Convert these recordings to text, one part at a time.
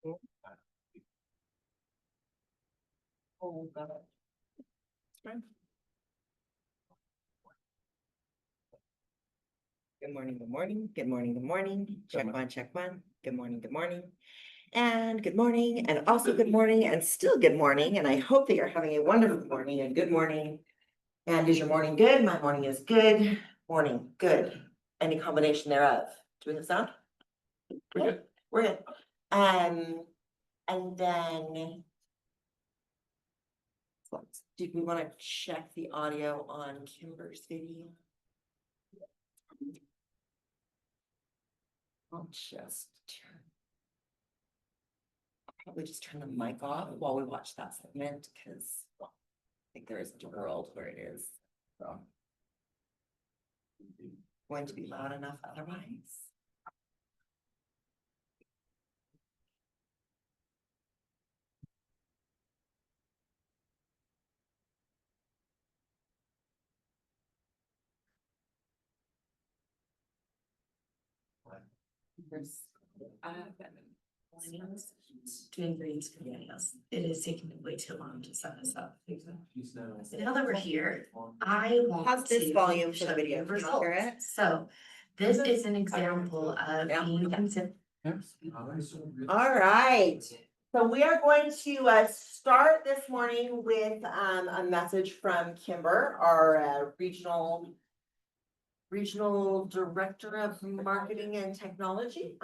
Oh, God. Good morning, good morning, good morning, good morning. Check one, check one. Good morning, good morning. And good morning, and also good morning, and still good morning. And I hope that you're having a wonderful morning and good morning. And is your morning good? My morning is good. Morning, good. Any combination thereof. Do we have sound? We're good. We're good. And then. Do we want to check the audio on Kimber's video? I'll probably just turn the mic off while we watch that segment, because I think there isn't a world where it is going to be loud enough otherwise. Doing greens for millennials. It is taking me way too long to set this up. Now that we're here, I want How's this to volume for show the video? you Can you results. hear it? So this is an example of being considered. All right. So we are going to start this morning with a message from Kimber, our regional director of marketing and technology.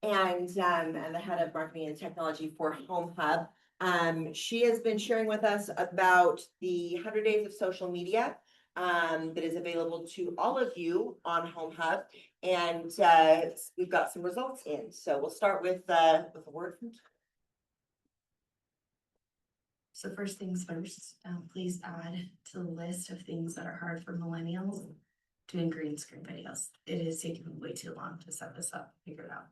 And the head of marketing and technology for Home Hub. She has been sharing with us about the 100 days of social media that is available to all of you on Home Hub. And we've got some results in. So we'll start with a word from. So first things first, please add to the list of things that are hard for millennials doing green screen videos. It is taking me way too long to set this up, figure it out.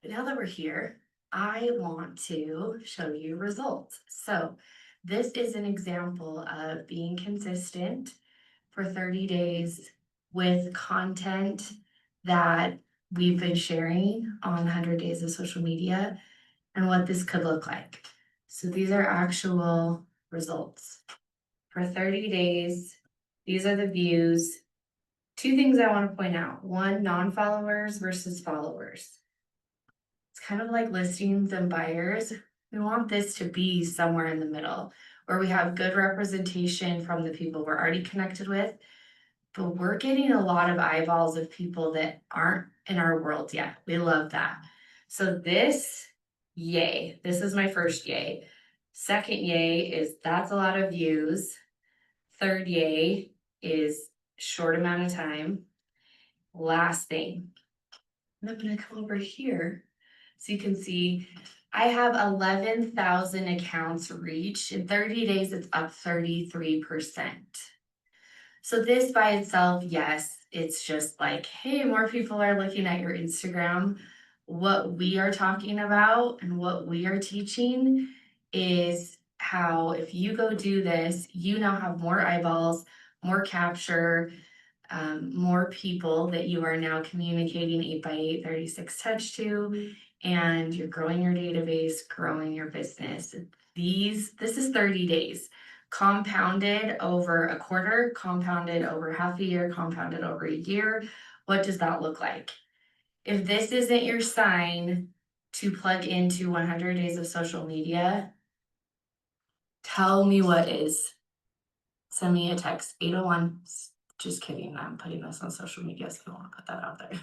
But now that we're here, I want to show you results. So this is an example of being consistent for 30 days with content that we've been sharing on 100 days of social media and what this could look like. So these are actual results. For 30 days, these are the views. Two things I want to point out. One, non-followers versus followers. It's kind of like listings and buyers. We want this to be somewhere in the middle where we have good representation from the people we're already connected with, but we're getting a lot of eyeballs of people that aren't in our world yet. We love that. So this, yay. This is my first yay. Second yay is that's a lot of views. Third yay is short amount of time. Last thing, I'm gonna come over here so you can see I have 11,000 accounts reached. In 30 days, it's up 33%. So this by itself, yes, it's just like, hey, more people are looking at your Instagram. What we are talking about and what we are teaching is how if you go do this, you now have more eyeballs, more capture, more people that you are now communicating 8x8 36 touch to, and you're growing your database, growing your business. This is 30 days, compounded over a quarter, compounded over half a year, compounded over a year. What does that look like? If this isn't your sign to plug into 100 days of social media, tell me what is. Send me a text, 801. Just kidding, I'm putting this on social media, so I don't want to put that out there.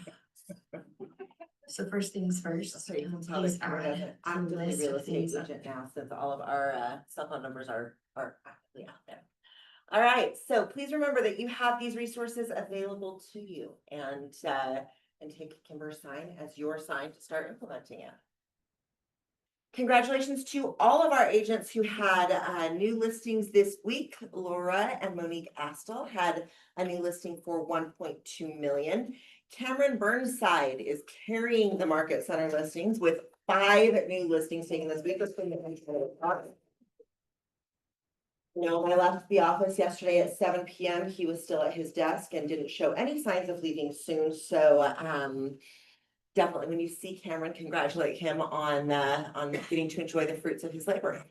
So first things first, please add to the list Real of estate things. agent now, since all of our cell phone numbers are actively out there. All right, so please remember that you have these resources available to you, and take Kimber's sign as your sign to start implementing it. Congratulations to all of our agents who had new listings this week. Laura and Monique Astle had a new listing for 1.2 million. Cameron Burnside is carrying the Market Center listings with 5 new listings taken this week. When I left the office yesterday at 7 p.m., he was still at his desk and didn't show any signs of leaving soon. So definitely, when you see Cameron, congratulate him on getting to enjoy the fruits of his labor.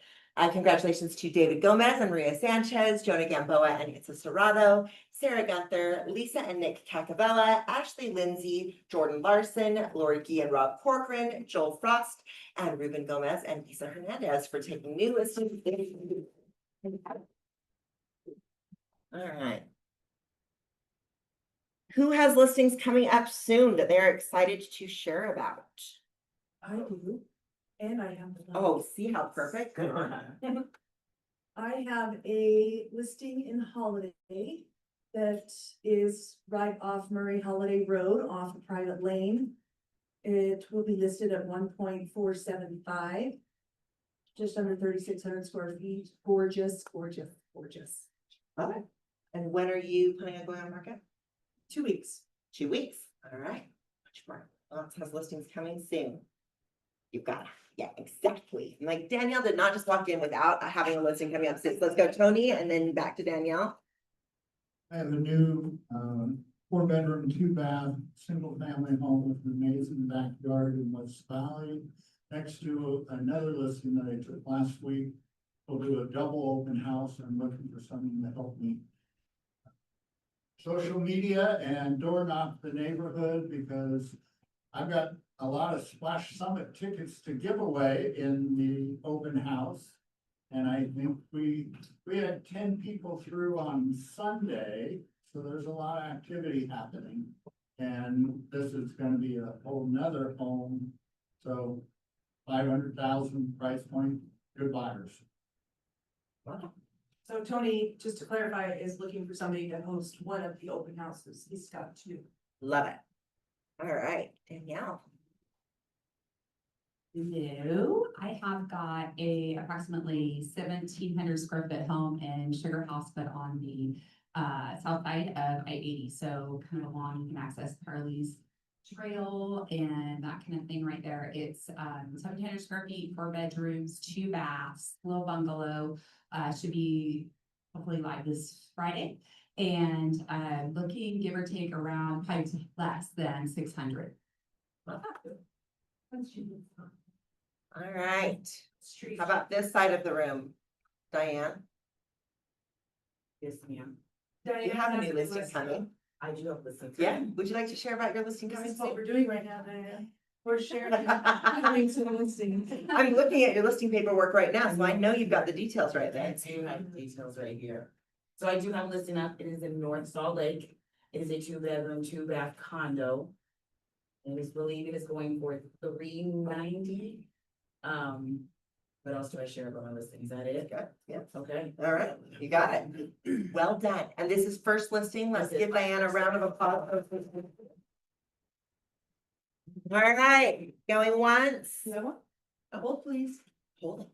Congratulations to David Gomez and Maria Sanchez, Jonah Gamboa and Itza Serrato, Sarah Gunther, Lisa and Nick Cacavella, Ashley Lindsay, Jordan Larson, Lori Gee and Rob Corcoran, Joel Frost, and Ruben Gomez and Isa Hernandez for taking new listings. All right. Who has listings coming up soon that they're excited to share about? I do, and I have. Oh, see how perfect? I have a listing in Holiday that is right off Murray Holiday Road off a private lane. It will be listed at 1.475. Just under 3,600 square feet, gorgeous, gorgeous, gorgeous. Okay. And when are you planning on going on market? 2 weeks. 2 weeks. All right. Much more. Lots has listings coming soon. You've got, yeah, exactly. And like Danielle did not just walk in without having a listing coming up soon. So let's go Tony and then back to Danielle. I have a new, 4-bedroom, 2-bath, single family home with an amazing backyard in West Valley. Next to another listing that I took last week, we'll do a double open house. I'm looking for someone to help me social media and door knock the neighborhood, because I've got a lot of Splash Summit tickets to give away in the open house. And I think we had 10 people through on Sunday, so there's a lot of activity happening. And this is gonna be a whole nother home, so 500,000 price point, good buyers. So Tony, just to clarify, is looking for somebody to host one of the open houses. He's got 2. Love it. All right, Danielle. No, I have got a approximately 1,700 square foot home in Sugar House, but on the south side of I-80. So kind of along, you can access Carly's Trail and that kind of thing right there. It's 1,700 square feet, 4 bedrooms, 2 baths, little bungalow. Should be hopefully live this Friday. And looking, give or take, around probably less than 600. All right. How about this side of the room? Diane, Yes, ma'am. you have a new listing coming. I do have listings. Yeah, would you like to share about your listing This coming is what soon? we're doing right now, Diane. We're sharing, coming to the listing. I'm looking at your listing paperwork right now, so I know you've got the details right I there. do have details right here. So I do have listing up. It is in North Salt Lake. It is a 2-bedroom, 2-bath condo. And it's believed it is going for $390. What else do I share about my listing? Is that it? Good, yeah. Okay. All right, you got it. Well done. And this is first listing. Let's This is give my Diane a first round of applause. All right, going once. No? Hold please. Hold it.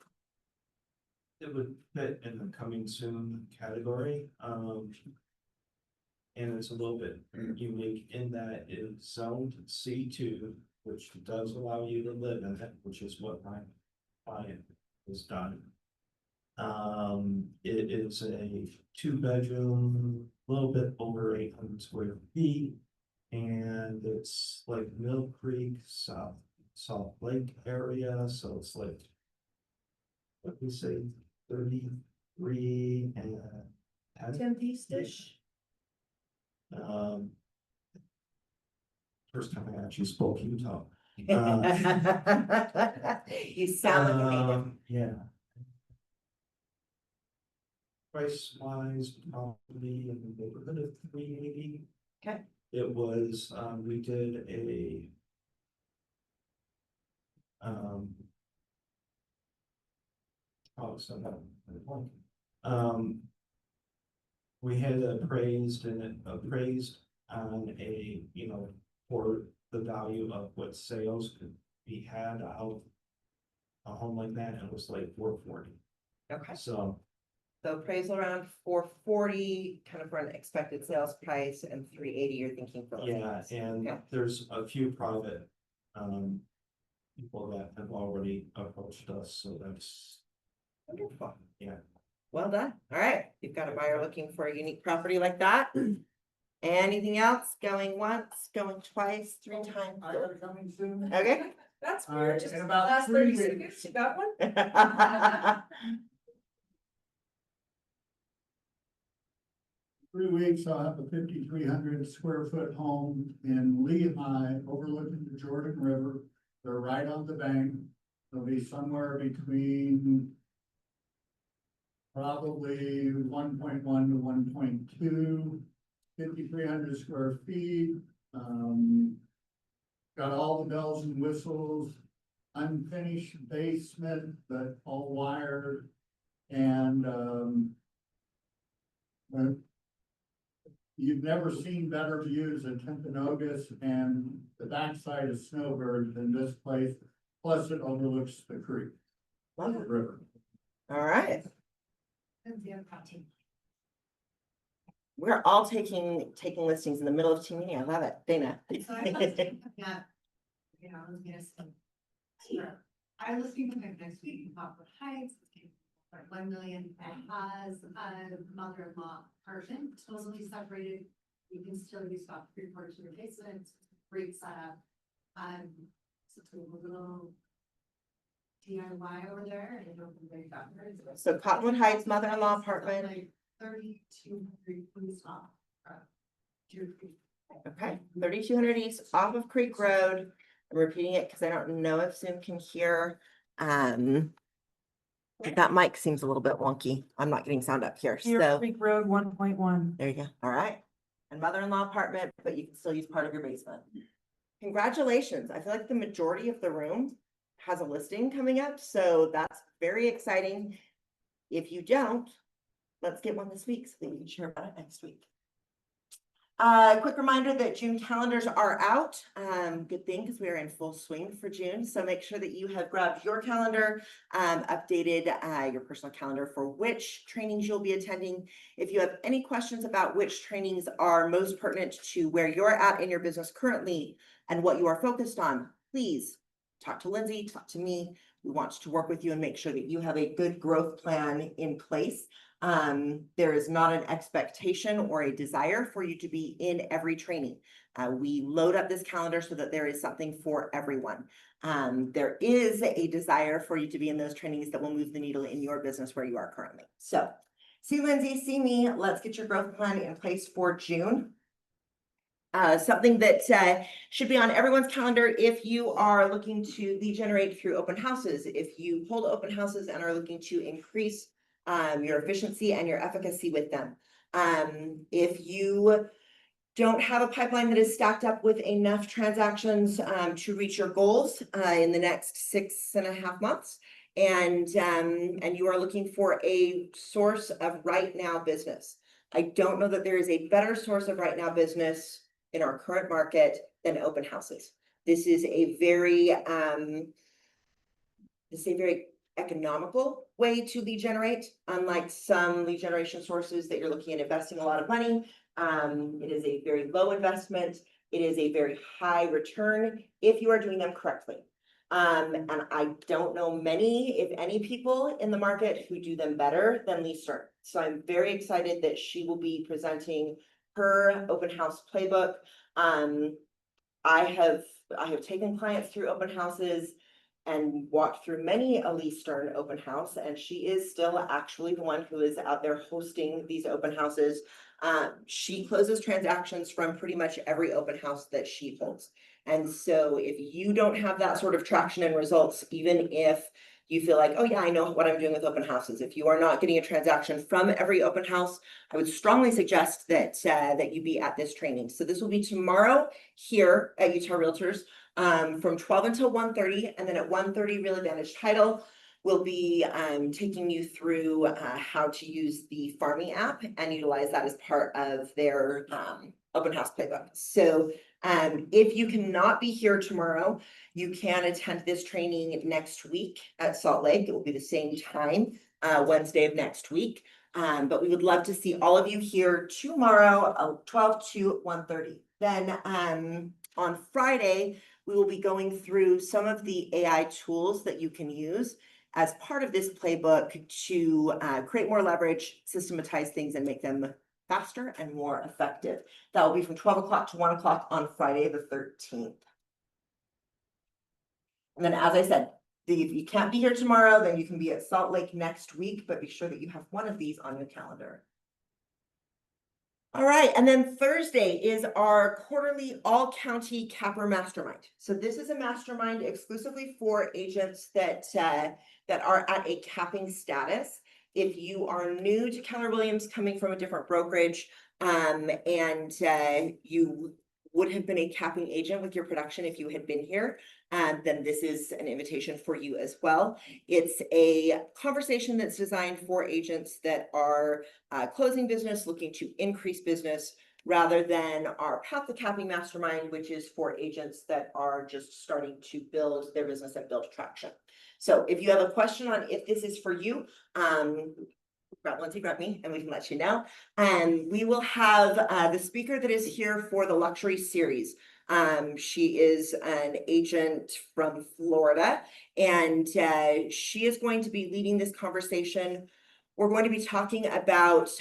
It would fit in the coming soon category, and it's a little bit unique in that it's zoned C2, which does allow you to live in it, which is what my client has done. It is a 2-bedroom, a little bit over 800 square feet, and it's like Mill Creek, South Lake area, so it's like, what do we say, 33 and 10. 10 piece-ish. First time I actually spoke Utah. You sound like a native. Yeah. Price wise, probably in the neighborhood of 380. Okay. It was, we did a oh, so that, we had appraised on a, for the value of what sales could be had out of a home like that, and it was like 440. Okay, So, so appraisal around 440, kind of for an expected sales price, and 380 you're thinking for. yeah, listings. and Okay. there's a few private, people that have already approached us, so that's, Wonderful. yeah. Well done. All right, you've got a buyer looking for a unique property like that. Anything else? Going once, going twice, 3 times? I are coming soon. Okay. That's All right, weird, just in about last 3 30 weeks. seconds, you got one? 3 weeks, I'll have a 5,300 square foot home in Lehigh overlooking the Jordan River. They're right on the bank. They'll be somewhere between probably 1.1 to 1.2, 5,300 square feet. Got all the bells and whistles, unfinished basement, but all wired. And, but you've never seen better views of Timpanogos and the backside of Snowbird than this place. Plus it overlooks the creek, the river. All right. We're all taking listings in the middle of team meeting. I love it. Dana. So I was thinking, yeah, you know, I was gonna say. Sure. I was thinking of next week in Poplar Heights, like 1 million, that has a mother-in-law person, supposedly separated. You can still use about 3/4 of your basement, great setup. So it's a little DIY over there, and it'll be very fun. So Cottonwood Heights mother-in-law apartment. Like 3,200 east off. Deer Creek. Okay, 3,200 East off of Creek Road. I'm repeating it because I don't know if Zoom can hear. That mic seems a little bit wonky. I'm not getting sound up here, Deer so Creek Road 1.1. there you go. All right. And mother-in-law apartment, but you can still use part of your basement. Congratulations. I feel like the majority of the room has a listing coming up, so that's very exciting. If you don't, let's get one this week so that we can share about it next week. Quick reminder that June calendars are out. Good thing because we are in full swing for June. So make sure that you have grabbed your calendar, updated your personal calendar for which trainings you'll be attending. If you have any questions about which trainings are most pertinent to where you're at in your business currently and what you are focused on, please talk to Lindsay, talk to me. We want to work with you and make sure that you have a good growth plan in place. There is not an expectation or a desire for you to be in every training. We load up this calendar so that there is something for everyone. There is a desire for you to be in those trainings that will move the needle in your business where you are currently. So see Lindsay, see me, let's get your growth plan in place for June. Something that should be on everyone's calendar if you are looking to lead generate through open houses, if you hold open houses and are looking to increase your efficiency and your efficacy with them. If you don't have a pipeline that is stacked up with enough transactions to reach your goals in the next 6.5 months, and you are looking for a source of right now business. I don't know that there is a better source of right now business in our current market than open houses. This is a very economical way to lead generate, unlike some lead generation sources that you're looking at investing a lot of money. It is a very low investment. It is a very high return if you are doing them correctly. And I don't know many, if any, people in the market who do them better than Lee Stern. So I'm very excited that she will be presenting her open house playbook. I have taken clients through open houses and walked through many a Lee Stern open house, and she is still actually the one who is out there hosting these open houses. She closes transactions from pretty much every open house that she holds. And so if you don't have that sort of traction and results, even if you feel like, oh yeah, I know what I'm doing with open houses, if you are not getting a transaction from every open house, I would strongly suggest that that you be at this training. So this will be tomorrow here at Utah Realtors from 12 until 1:30, and then at 1:30 Real Advantage Title will be taking you through how to use the Farming app and utilize that as part of their open house playbook. So if you cannot be here tomorrow, you can attend this training next week at Salt Lake. It will be the same time, Wednesday of next week. But we would love to see all of you here tomorrow, 12 to 1:30. Then on Friday, we will be going through some of the AI tools that you can use as part of this playbook to create more leverage, systematize things, and make them faster and more effective. That will be from 12 o'clock to 1 o'clock on Friday, the 13th. And then, as I said, if you can't be here tomorrow, then you can be at Salt Lake next week, but be sure that you have one of these on your calendar. All right, and then Thursday is our quarterly all-county capper mastermind. So this is a mastermind exclusively for agents that are at a capping status. If you are new to Keller Williams, coming from a different brokerage, and you would have been a capping agent with your production if you had been here, then this is an invitation for you as well. It's a conversation that's designed for agents that are closing business, looking to increase business, rather than our Path to Capping Mastermind, which is for agents that are just starting to build their business and build traction. So if you have a question on if this is for you, grab Lindsay, grab me, and we can let you know. And we will have the speaker that is here for the luxury series. She is an agent from Florida, and she is going to be leading this conversation. We're going to be talking about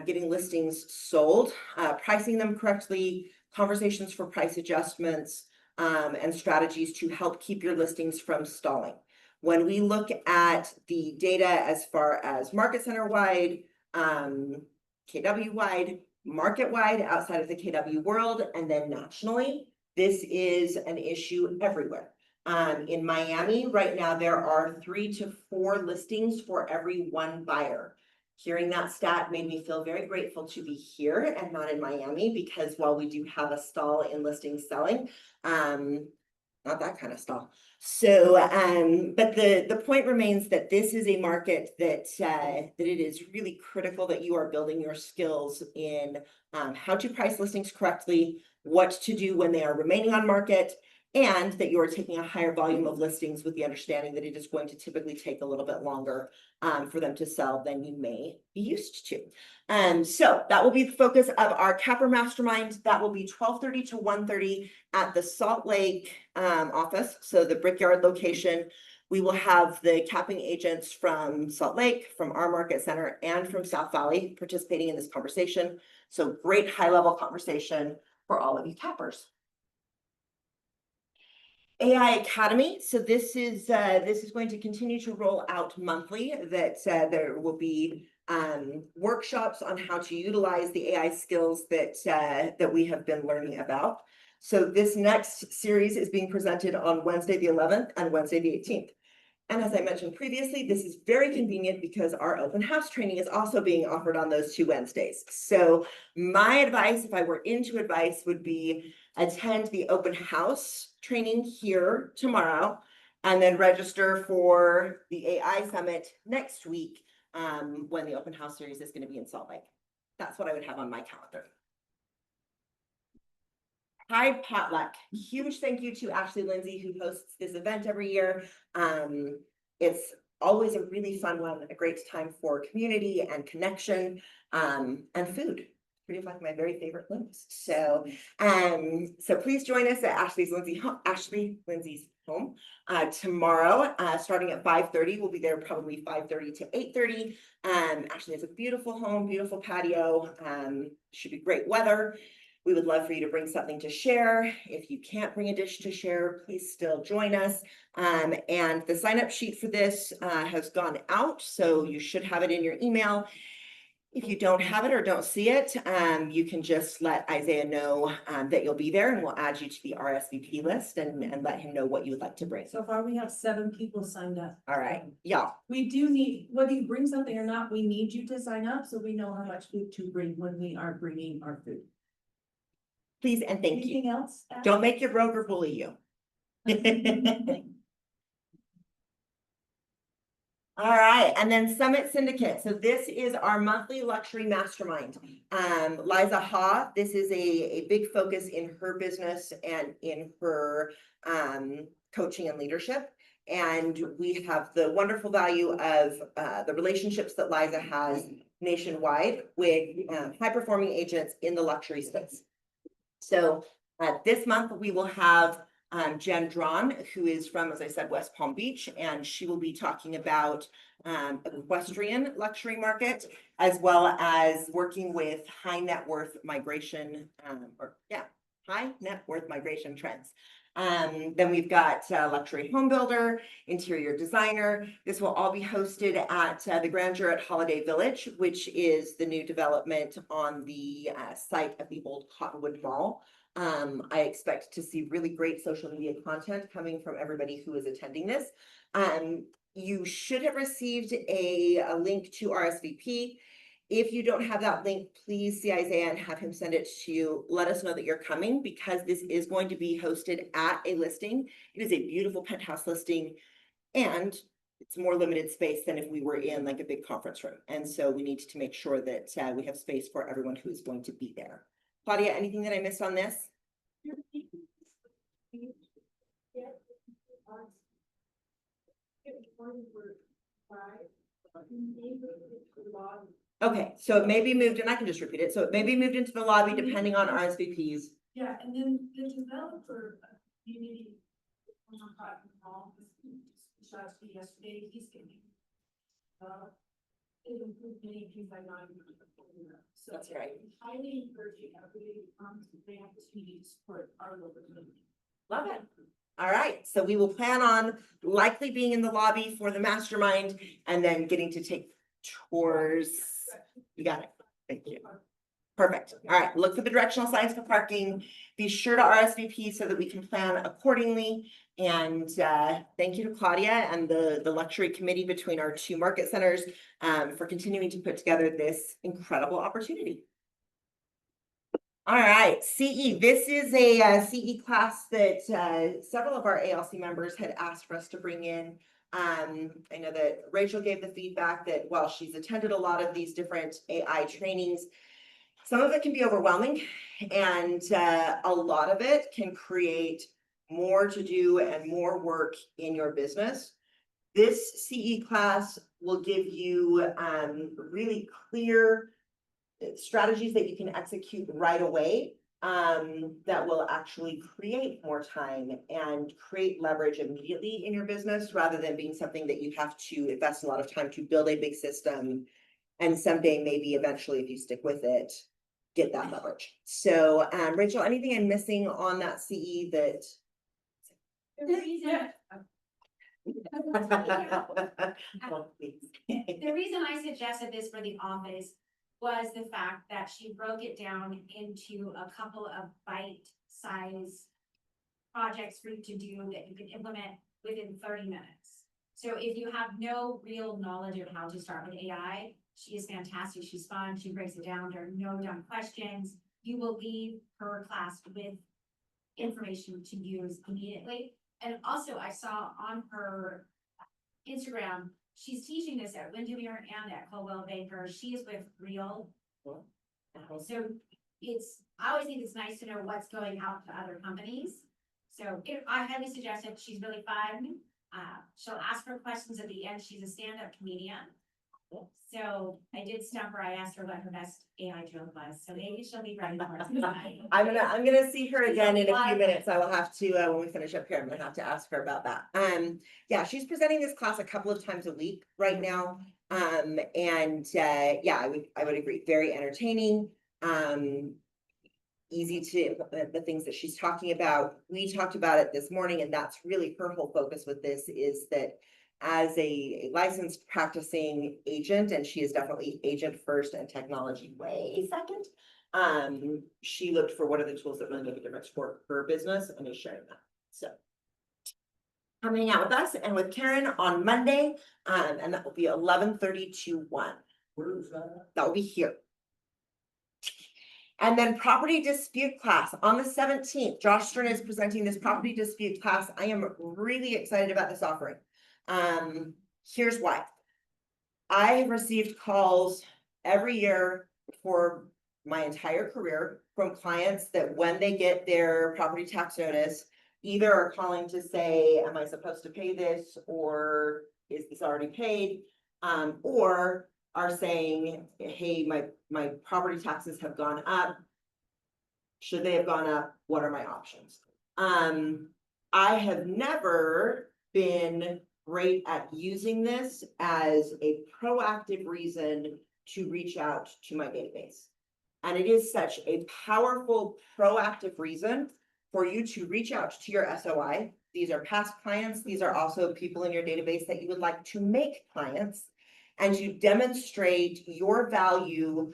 getting listings sold, pricing them correctly, conversations for price adjustments, and strategies to help keep your listings from stalling. When we look at the data as far as market center wide, KW wide, market wide outside of the KW world, and then nationally, this is an issue everywhere. In Miami right now, there are 3 to 4 listings for every 1 buyer. Hearing that stat made me feel very grateful to be here and not in Miami, because while we do have a stall in listings selling, not that kind of stall. So, but the point remains that this is a market that it is really critical that you are building your skills in how to price listings correctly, what to do when they are remaining on market, and that you are taking a higher volume of listings with the understanding that it is going to typically take a little bit longer for them to sell than you may be used to. So that will be the focus of our Capper Mastermind. That will be 12:30 to 1:30 at the Salt Lake office, so the Brickyard location. We will have the capping agents from Salt Lake, from our market center, and from South Valley participating in this conversation. So great high-level conversation for all of you cappers. AI Academy. So this is going to continue to roll out monthly. That there will be workshops on how to utilize the AI skills that we have been learning about. So this next series is being presented on Wednesday the 11th and Wednesday the 18th. And as I mentioned previously, this is very convenient because our open house training is also being offered on those 2 Wednesdays. So my advice, if I were into advice, would be attend the open house training here tomorrow, and then register for the AI Summit next week when the open house series is going to be in Salt Lake. That's what I would have on my calendar. Pride Potluck. Huge thank you to Ashley Lindsay, who hosts this event every year. It's always a really fun one, a great time for community and connection, and food. Pretty much my very favorite things. So, so please join us at Ashley Lindsay's home tomorrow, starting at 5:30. We'll be there probably 5:30 to 8:30. Ashley has a beautiful home, beautiful patio. Should be great weather. We would love for you to bring something to share. If you can't bring a dish to share, please still join us. And the sign-up sheet for this has gone out, so you should have it in your email. If you don't have it or don't see it, you can just let Isaiah know that you'll be there, and we'll add you to the RSVP list and let him know what you would like to bring. So far, we have 7 people signed up. All right, yeah. We do need, whether you bring something or not, we need you to sign up so we know how much food to bring when we are bringing our food. Please and thank you. Anything else? Ash? Don't make your broker bully you. All right, and then Summit Syndicate. So this is our monthly luxury mastermind. Liza Ha, this is a big focus in her business and in her coaching and leadership. And we have the wonderful value of the relationships that Liza has nationwide with high-performing agents in the luxury space. So this month we will have Jen Drawn, who is from, as I said, West Palm Beach, and she will be talking about equestrian luxury market, as well as working with high net worth migration, high net worth migration trends. Then we've got luxury home builder, interior designer. This will all be hosted at the Grandeur at Holiday Village, which is the new development on the site of the old Cottonwood Mall. I expect to see really great social media content coming from everybody who is attending this. You should have received a link to RSVP. If you don't have that link, please see Isaiah and have him send it to you. Let us know that you're coming, because this is going to be hosted at a listing. It is a beautiful penthouse listing, and it's more limited space than if we were in like a big conference room. And so we need to make sure that we have space for everyone who is going to be there. Claudia, anything that I missed on this? Okay, so it may be moved, and I can just repeat it. So it may be moved into the lobby depending on RSVPs. Yeah, and then the developer, community, yesterday, he's getting. It improved many things I know. So That's right. highly encouraging everybody to the opportunity to support our local community. Love it. All right, so we will plan on likely being in the lobby for the mastermind and then getting to take tours. You got it. Thank you. Perfect. All right, look for the directional signs for parking. Be sure to RSVP so that we can plan accordingly. And thank you to Claudia and the luxury committee between our two market centers for continuing to put together this incredible opportunity. All right, CE. This is a CE class that several of our ALC members had asked for us to bring in. I know that Rachel gave the feedback that while she's attended a lot of these different AI trainings, some of it can be overwhelming, and a lot of it can create more to do and more work in your business. This CE class will give you really clear strategies that you can execute right away that will actually create more time and create leverage immediately in your business, rather than being something that you have to invest a lot of time to build a big system. And someday, maybe eventually, if you stick with it, get that leverage. So Rachel, anything I'm missing on that CE that? The reason I suggested this for the office was the fact that she broke it down into a couple of bite-size projects for you to do that you can implement within 30 minutes. So if you have no real knowledge of how to start with AI, she is fantastic. She's fun. She breaks it down. There are no dumb questions. You will leave her class with information to use immediately. And also, I saw on her Instagram, she's teaching this at Windermere and at Coldwell Banker. She is with Real. So I always think it's nice to know what's going out to other companies. So I highly suggest it. She's really fun. She'll ask her questions at the end. She's a stand-up comedian. So I did stump her. I asked her what her best AI joke was. So maybe she'll be ready for it. I'm gonna see her again in a few minutes. I will have to when we finish up here. I'm gonna have to ask her about that. Yeah, she's presenting this class a couple of times a week right now. Yeah, I would agree. Very entertaining. Easy to implement the things that she's talking about. We talked about it this morning, and that's really her whole focus with this, is that as a licensed practicing agent, and she is definitely agent first and technology way second, she looked for what are the tools that really make a difference for her business and is sharing that. So coming out with us and with Karen on Monday, and that will be 11:30 to 1. Where is that? That will be here. And then property dispute class on the 17th. Josh Stern is presenting this property dispute class. I am really excited about this offering. Here's why. I have received calls every year for my entire career from clients that when they get their property tax notice, either are calling to say, am I supposed to pay this, or is this already paid? Or are saying, hey, my property taxes have gone up. Should they have gone up? What are my options? I have never been great at using this as a proactive reason to reach out to my database. And it is such a powerful proactive reason for you to reach out to your SOI. These are past clients. These are also people in your database that you would like to make clients. And you demonstrate your value,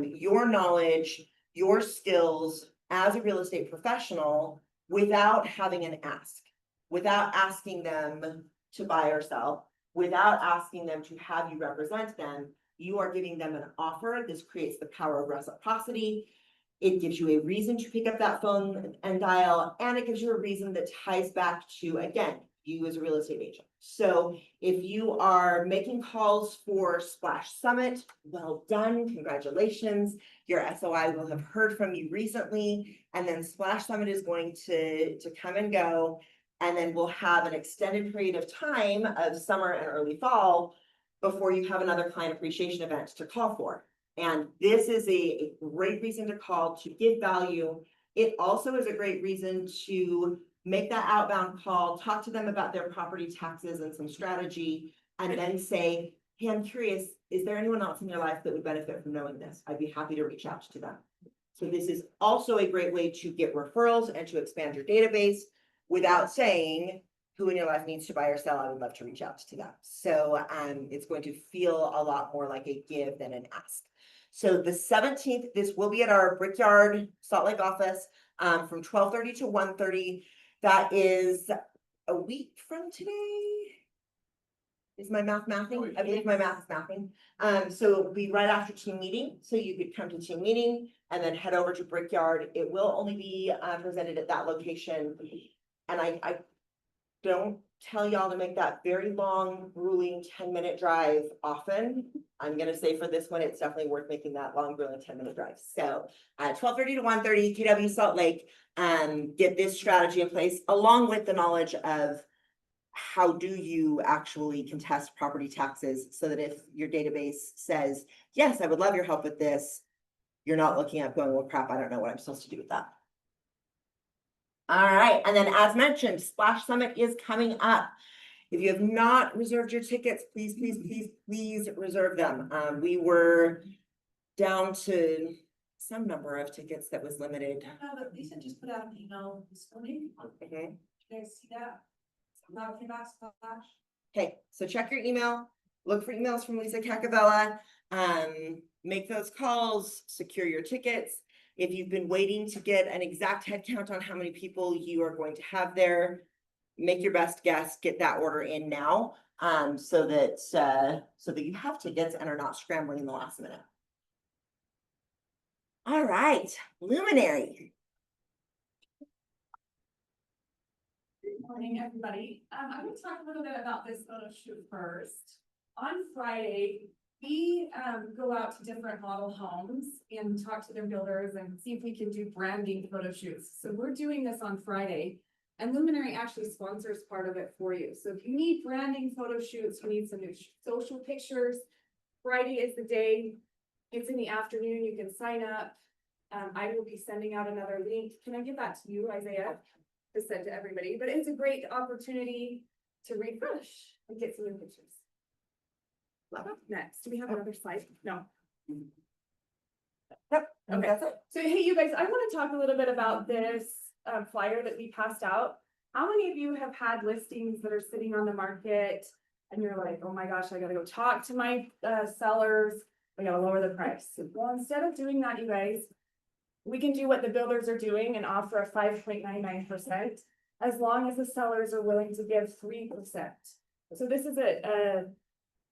your knowledge, your skills as a real estate professional without having an ask, without asking them to buy or sell, without asking them to have you represent them. You are giving them an offer. This creates the power of reciprocity. It gives you a reason to pick up that phone and dial, and it gives you a reason that ties back to, again, you as a real estate agent. So if you are making calls for Splash Summit, well done, congratulations. Your SOI will have heard from you recently, and then Splash Summit is going to come and go. And then we'll have an extended period of time of summer and early fall before you have another client appreciation event to call for. And this is a great reason to call, to give value. It also is a great reason to make that outbound call, talk to them about their property taxes and some strategy, and then say, hey, I'm curious, is there anyone else in your life that would benefit from knowing this? I'd be happy to reach out to them. So this is also a great way to get referrals and to expand your database without saying who in your life needs to buy or sell. I would love to reach out to them. So it's going to feel a lot more like a give than an ask. So the 17th, this will be at our Brickyard Salt Lake office from 12:30 to 1:30. That is a week from today. Is my math mathing? I believe my math is mathing. So it'll be right after team meeting. So you could come to team meeting and then head over to Brickyard. It will only be presented at that location. And I don't tell y'all to make that very long, grueling 10-minute drive often. I'm gonna say for this one, it's definitely worth making that long, grueling 10-minute drive. So 12:30 to 1:30, KW Salt Lake, get this strategy in place along with the knowledge of how do you actually contest property taxes so that if your database says, yes, I would love your help with this, you're not looking at going, well, crap, I don't know what I'm supposed to do with that. All right, and then as mentioned, Splash Summit is coming up. If you have not reserved your tickets, please, please, please, please reserve them. We were down to some number of tickets that was limited. But Lisa just put out an email this morning. Okay. You guys see that? About Splash. Okay, so check your email, look for emails from Lisa Cacavella, make those calls, secure your tickets. If you've been waiting to get an exact head count on how many people you are going to have there, make your best guess, get that order in now, so that you have tickets and are not scrambling in the last minute. All right, Luminary. Good morning, everybody. I'm going to talk a little bit about this photo shoot first. On Friday, we go out to different model homes and talk to their builders and see if we can do branding photo shoots. So we're doing this on Friday, and Luminary actually sponsors part of it for you. So if you need branding photo shoots, you need some new social pictures, Friday is the day. It's in the afternoon. You can sign up. I will be sending out another link. Can I give that to you, Isaiah, to send to everybody? But it's a great opportunity to refresh and get some new pictures. Next, do we have another slide? No. Yep, Okay. that's it. So hey, you guys, I want to talk a little bit about this flyer that we passed out. How many of you have had listings that are sitting on the market and you're like, oh my gosh, I gotta go talk to my sellers, I gotta lower the price. Well, instead of doing that, you guys, we can do what the builders are doing and offer a 5.99% as long as the sellers are willing to give 3%. So this is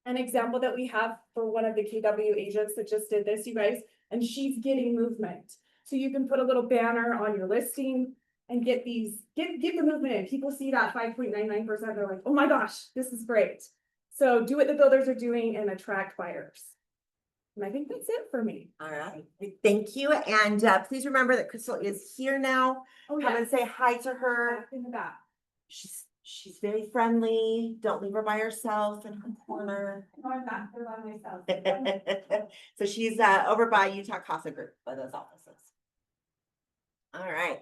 an example that we have for one of the KW agents that just did this, you guys, and she's getting movement. So you can put a little banner on your listing and get the movement in. People see that 5.99%, they're like, oh my gosh, this is great. So do what the builders are doing and attract buyers. And I think that's it for me. All right, thank you. And please remember that Crystal is here now. Oh Come yeah, and say hi to her. back in the back. She's very friendly. Don't leave her by herself in her corner. Going back there by myself. So she's over by Utah Casa Group by those offices. All right.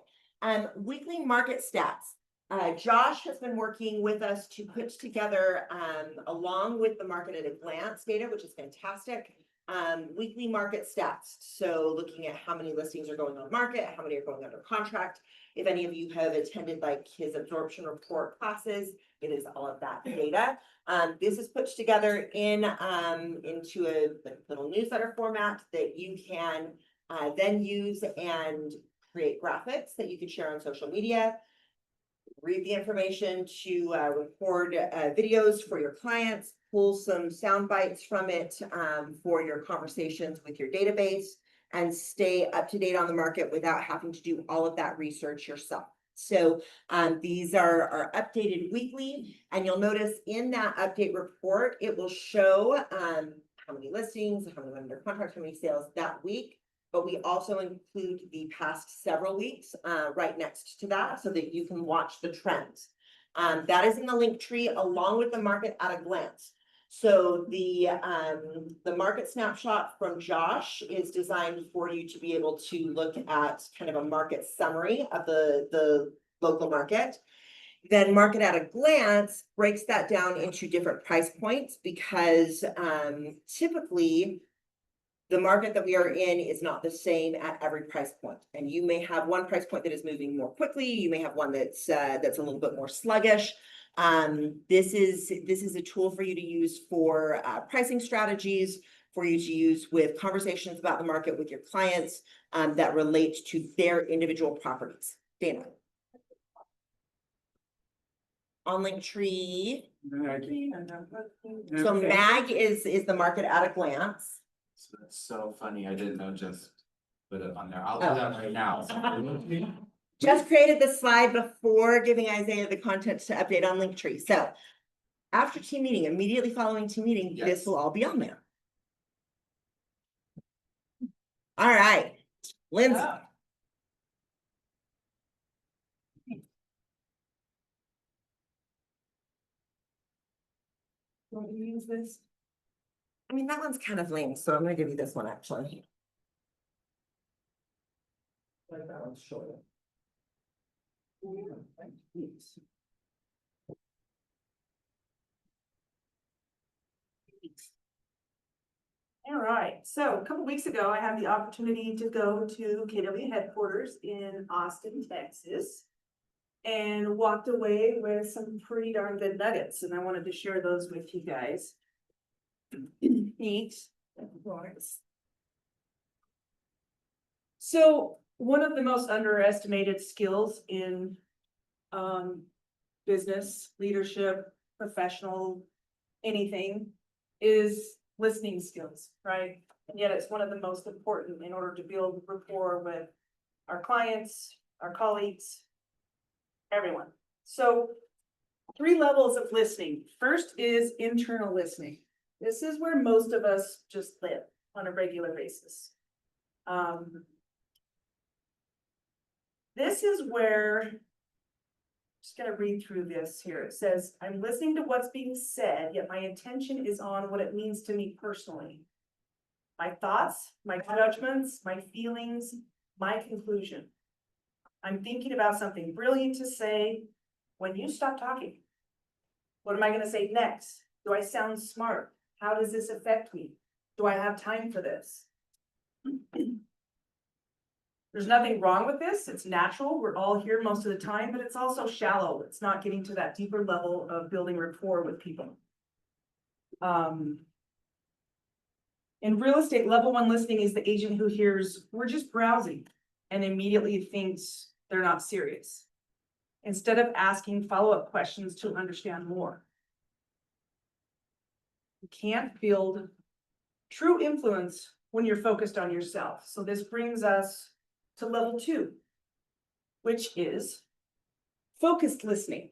Weekly market stats. Josh has been working with us to put together, along with the market at a glance data, which is fantastic. Weekly market stats. So looking at how many listings are going on market, how many are going under contract. If any of you have attended like his absorption report classes, it is all of that data. This is put together in, into a like, little newsletter format that you can then use and create graphics that you can share on social media. Read the information to record videos for your clients, pull some sound bites from it for your conversations with your database, and stay up to date on the market without having to do all of that research yourself. So these are updated weekly, and you'll notice in that update report, it will show how many listings, how many went under contract, how many sales that week. But we also include the past several weeks right next to that so that you can watch the trends. That is in the link tree along with the market at a glance. So the market snapshot from Josh is designed for you to be able to look at kind of a market summary of the local market. Then market at a glance breaks that down into different price points because typically the market that we are in is not the same at every price point. And you may have one price point that is moving more quickly. You may have one that's a little bit more sluggish. This is a tool for you to use for pricing strategies, for you to use with conversations about the market with your clients that relate to their individual properties. Dana. On Linktree. So MAG is the market at a glance. So that's so funny, I didn't know just put it on there, I'll do that right now. Just created this slide before giving Isaiah the content to update on Linktree. So after team meeting, immediately following team meeting, Yes. this will all be on there. All right, Lindsay. Want me to use this? I mean, that one's kind of lame, so I'm gonna give you this one actually. Like that one's shorter. All right, so a couple weeks ago, I had the opportunity to go to KW headquarters in Austin, Texas. And walked away with some pretty darn good nuggets, and I wanted to share those with you guys. Neat. So one of the most underestimated skills in business, leadership, professional, anything is listening skills, right? And yet it's one of the most important in order to build rapport with our clients, our colleagues, everyone. So 3 levels of listening. First is internal listening. This is where most of us just live on a regular basis. This is where, just gonna read through this here. It says, I'm listening to what's being said, yet my intention is on what it means to me personally. My thoughts, my judgments, my feelings, my conclusion. I'm thinking about something brilliant to say. When you stop talking, what am I gonna say next? Do I sound smart? How does this affect me? Do I have time for this? There's nothing wrong with this. It's natural. We're all here most of the time, but it's also shallow. It's not getting to that deeper level of building rapport with people. In real estate, level 1 listening is the agent who hears, we're just browsing, and immediately thinks they're not serious, instead of asking follow-up questions to understand more. You can't build true influence when you're focused on yourself. So this brings us to level 2, which is focused listening.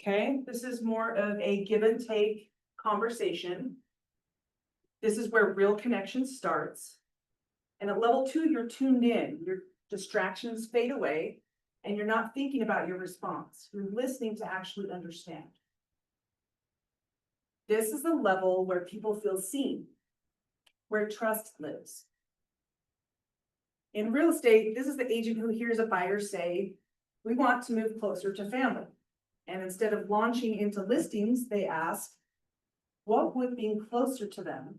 Okay, this is more of a give and take conversation. This is where real connection starts. And at level 2, you're tuned in, your distractions fade away, and you're not thinking about your response. You're listening to actually understand. This is the level where people feel seen, where trust lives. In real estate, this is the agent who hears a buyer say, we want to move closer to family. And instead of launching into listings, they ask, what would being closer to them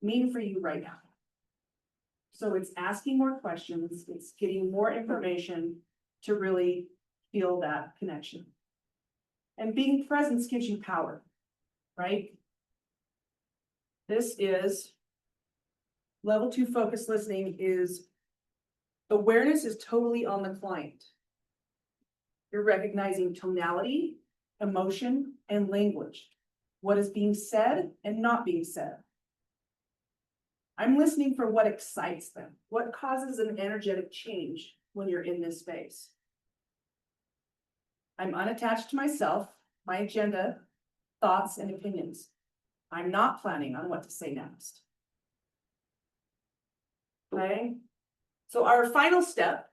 mean for you right now? So it's asking more questions, it's getting more information to really feel that connection. And being present gives you power, right? This is level 2 focus listening is awareness is totally on the client. You're recognizing tonality, emotion, and language. What is being said and not being said. I'm listening for what excites them, what causes an energetic change when you're in this space. I'm unattached to myself, my agenda, thoughts, and opinions. I'm not planning on what to say next. Okay, so our final step,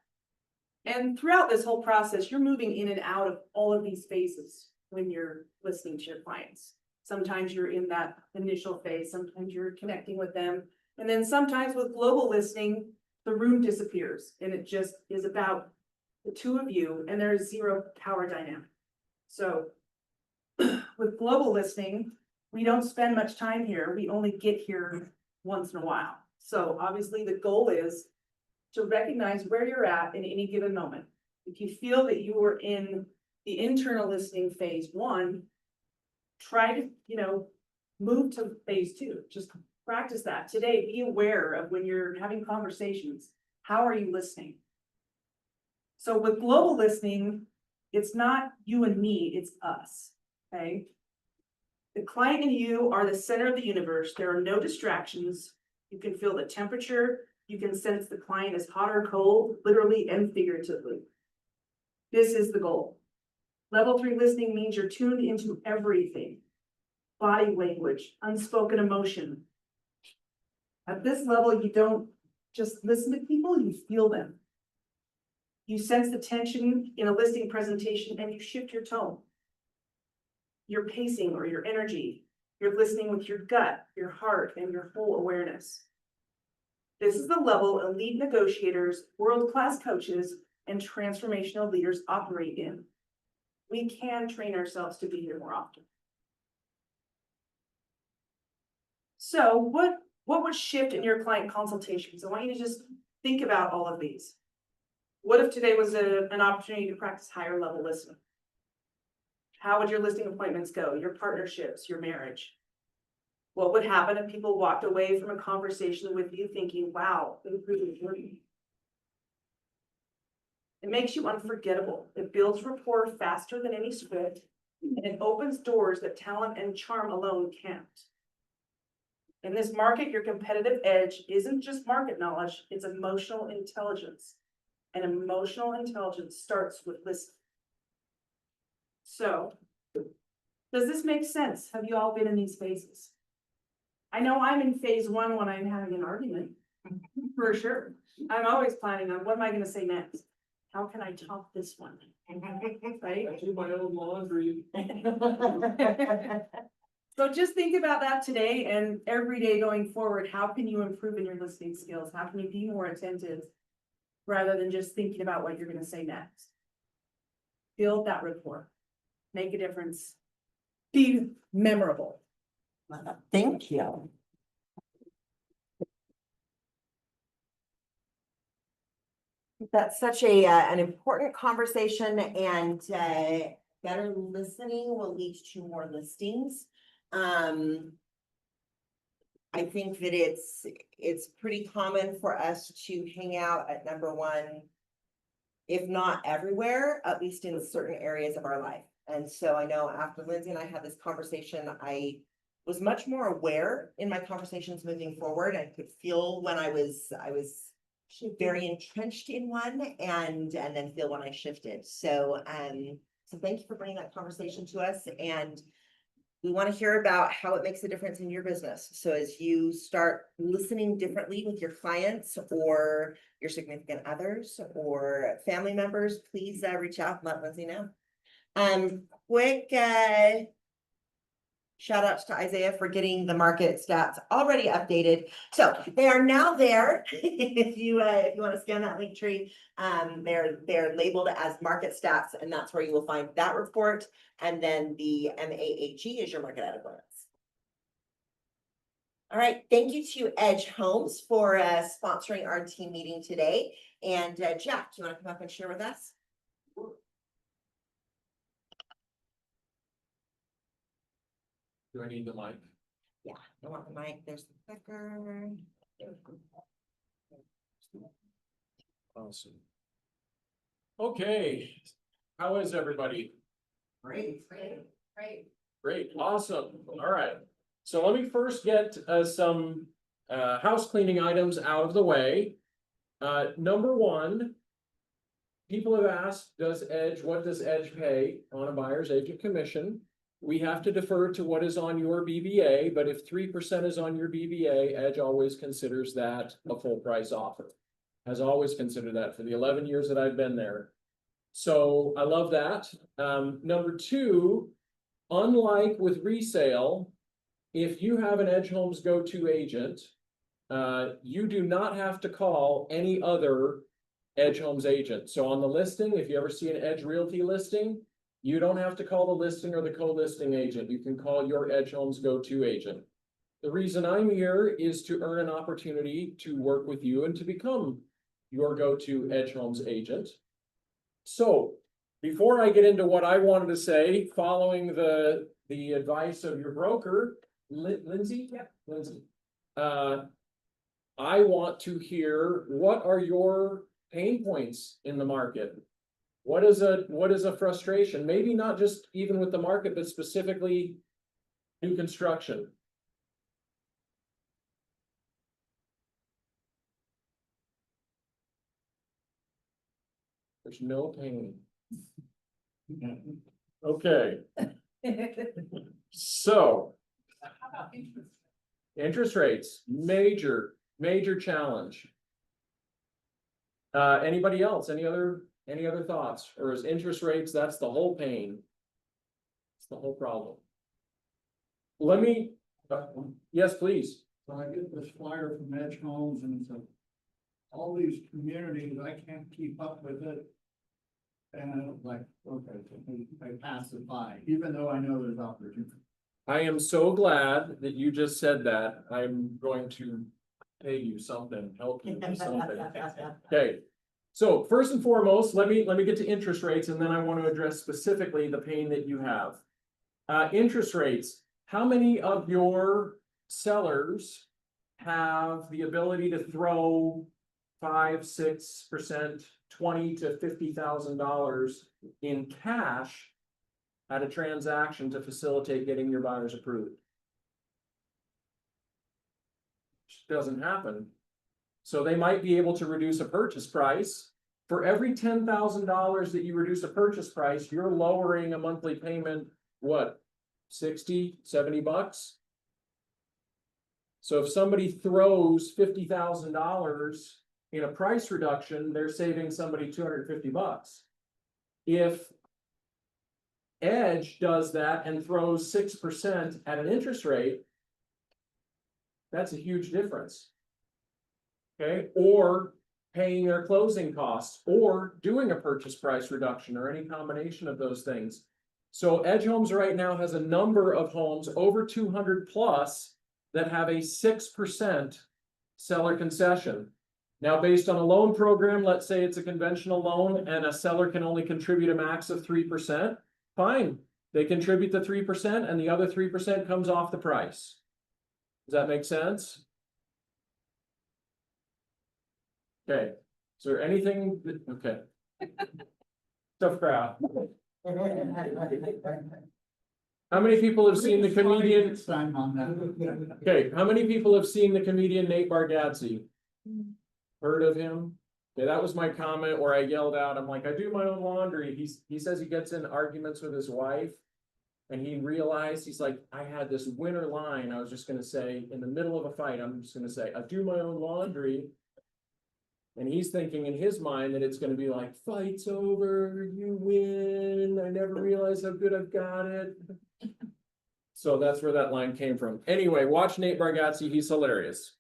and throughout this whole process, you're moving in and out of all of these phases when you're listening to your clients. Sometimes you're in that initial phase, sometimes you're connecting with them. And then sometimes with global listening, the room disappears and it just is about the two of you and there's zero power dynamic. So with global listening, we don't spend much time here. We only get here once in a while. So obviously the goal is to recognize where you're at in any given moment. If you feel that you were in the internal listening phase 1, try to, move to phase 2. Just practice that today. Be aware of when you're having conversations. How are you listening? So with global listening, it's not you and me, it's us, okay? The client and you are the center of the universe. There are no distractions. You can feel the temperature. You can sense the client is hot or cold, literally and figuratively. This is the goal. Level 3 listening means you're tuned into everything. Body language, unspoken emotion. At this level, you don't just listen to people, you feel them. You sense the tension in a listing presentation and you shift your tone. Your pacing or your energy. You're listening with your gut, your heart, and your full awareness. This is the level elite negotiators, world-class coaches, and transformational leaders operate in. We can train ourselves to be here more often. So what would shift in your client consultations? I want you to just think about all of these. What if today was an opportunity to practice higher level listening? How would your listing appointments go? Your partnerships, your marriage? What would happen if people walked away from a conversation with you thinking, wow, improving journey? It makes you unforgettable. It builds rapport faster than any script, and it opens doors that talent and charm alone can't. In this market, your competitive edge isn't just market knowledge, it's emotional intelligence. And emotional intelligence starts with listening. So, does this make sense? Have you all been in these phases? I know I'm in phase 1 when I'm having an argument, for sure. I'm always planning on what am I going to say next? How can I top this one? Right? I do my own laundry. So just think about that today and every day going forward. How can you improve in your listening skills? How can you be more attentive rather than just thinking about what you're going to say next? Build that rapport. Make a difference. Be memorable. Thank you. That's such an important conversation and better listening will lead to more listings. I think that it's pretty common for us to hang out at number 1, if not everywhere, at least in certain areas of our life. And so I know after Lindsay and I had this conversation, I was much more aware in my conversations moving forward. I could feel when I was very entrenched in one and then feel when I shifted. So so thank you for bringing that conversation to us. And we want to hear about how it makes a difference in your business. So as you start listening differently with your clients or your significant others or family members, please reach out and let Lindsay know. Quick Shout outs to Isaiah for getting the market stats already updated. So they are now there. If you want to scan that link tree, they're labeled as market stats, and that's where you will find that report. And then the MAHE is your market at a glance. All right, thank you to Edge Homes for sponsoring our team meeting today. And Jack, do you want to come up and share with us? Do I need the mic? Yeah, I want the mic. There's the clicker. Awesome. Okay, how is everybody? Great. Great, awesome, all right. So let me first get some house cleaning items out of the way. Number one, people have asked, what does Edge pay on a buyer's agent commission? We have to defer to what is on your BBA, but if 3% is on your BBA, Edge always considers that a full price offer. Has always considered that for the 11 years that I've been there. So I love that. Number two, unlike with resale, if you have an Edge Homes go-to agent, you do not have to call any other Edge Homes agent. So on the listing, if you ever see an Edge Realty listing, you don't have to call the listing or the co-listing agent. You can call your Edge Homes go-to agent. The reason I'm here is to earn an opportunity to work with you and to become your go-to Edge Homes agent. So before I get into what I wanted to say, following the advice of your broker, Lindsay? Yep. Lindsay. I want to hear, what are your pain points in the market? What is a frustration? Maybe not just even with the market, but specifically new construction. There's no pain. Okay. So. Interest rates, major challenge. Anybody else? Any other thoughts? Or is interest rates, that's the whole pain? It's the whole problem. Let me, yes, please. So I get this flyer from Edge Homes and it's all these communities, I can't keep up with it. And I'm like, okay, I pass it by, even though I know there's opportunity. I am so glad that you just said that. I'm going to pay you something, help you do something. Okay, so first and foremost, let me get to interest rates, and then I want to address specifically the pain that you have. Interest rates. How many of your sellers have the ability to throw 5-6%, $20,000 to $50,000 in cash at a transaction to facilitate getting your buyers approved? Doesn't happen. So they might be able to reduce a purchase price. For every $10,000 that you reduce a purchase price, you're lowering a monthly payment, what, 60, 70 bucks? So if somebody throws $50,000 in a price reduction, they're saving somebody 250 bucks. If Edge does that and throws 6% at an interest rate, that's a huge difference. Okay, or paying their closing costs, or doing a purchase price reduction, or any combination of those things. So Edge Homes right now has a number of homes, over 200 plus, that have a 6% seller concession. Now, based on a loan program, let's say it's a conventional loan and a seller can only contribute a max of 3%. Fine, they contribute the 3% and the other 3% comes off the price. Does that make sense? Okay, is there anything that, okay. Tough crowd. How many people have seen the comedian? Okay, how many people have seen the comedian Nate Bargatze? Heard of him? Okay, that was my comment where I yelled out, I'm like, I do my own laundry. He says he gets in arguments with his wife. And he realized, he's like, I had this winter line. I was just gonna say, in the middle of a fight, I'm just gonna say, I do my own laundry. And he's thinking in his mind that it's gonna be like, fight's over, you win. I never realized how good I've got it. So that's where that line came from. Anyway, watch Nate Bargatze, he's hilarious.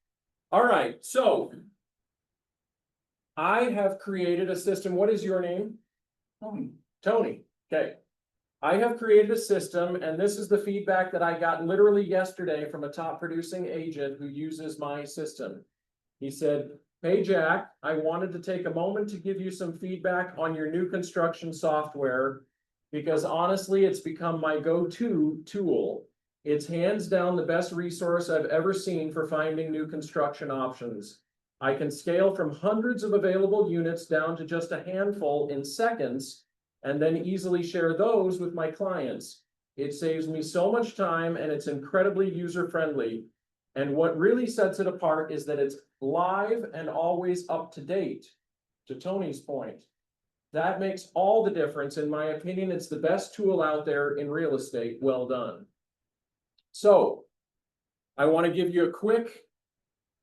All right, so. I have created a system. What is your name? Tony, okay. I have created a system, and this is the feedback that I got literally yesterday from a top producing agent who uses my system. He said, "Hey, Jack, I wanted to take a moment to give you some feedback on your new construction software, because honestly, it's become my go-to tool. It's hands down the best resource I've ever seen for finding new construction options. I can scale from hundreds of available units down to just a handful in seconds, and then easily share those with my clients. It saves me so much time, and it's incredibly user-friendly. And what really sets it apart is that it's live and always up to date." To Tony's point, that makes all the difference. In my opinion, it's the best tool out there in real estate. Well done. So I want to give you a quick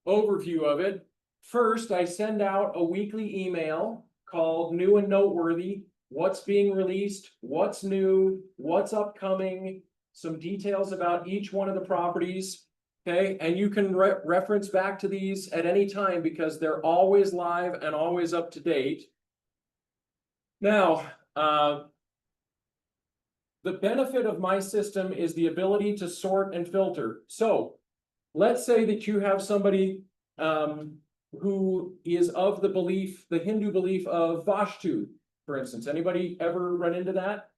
overview of it. First, I send out a weekly email called New and Noteworthy. What's being released, what's new, what's upcoming, some details about each one of the properties. Okay, and you can reference back to these at any time because they're always live and always up to date. Now, the benefit of my system is the ability to sort and filter. So let's say that you have somebody who is of the belief, the Hindu belief of Vashtu, for instance. Anybody ever run into that?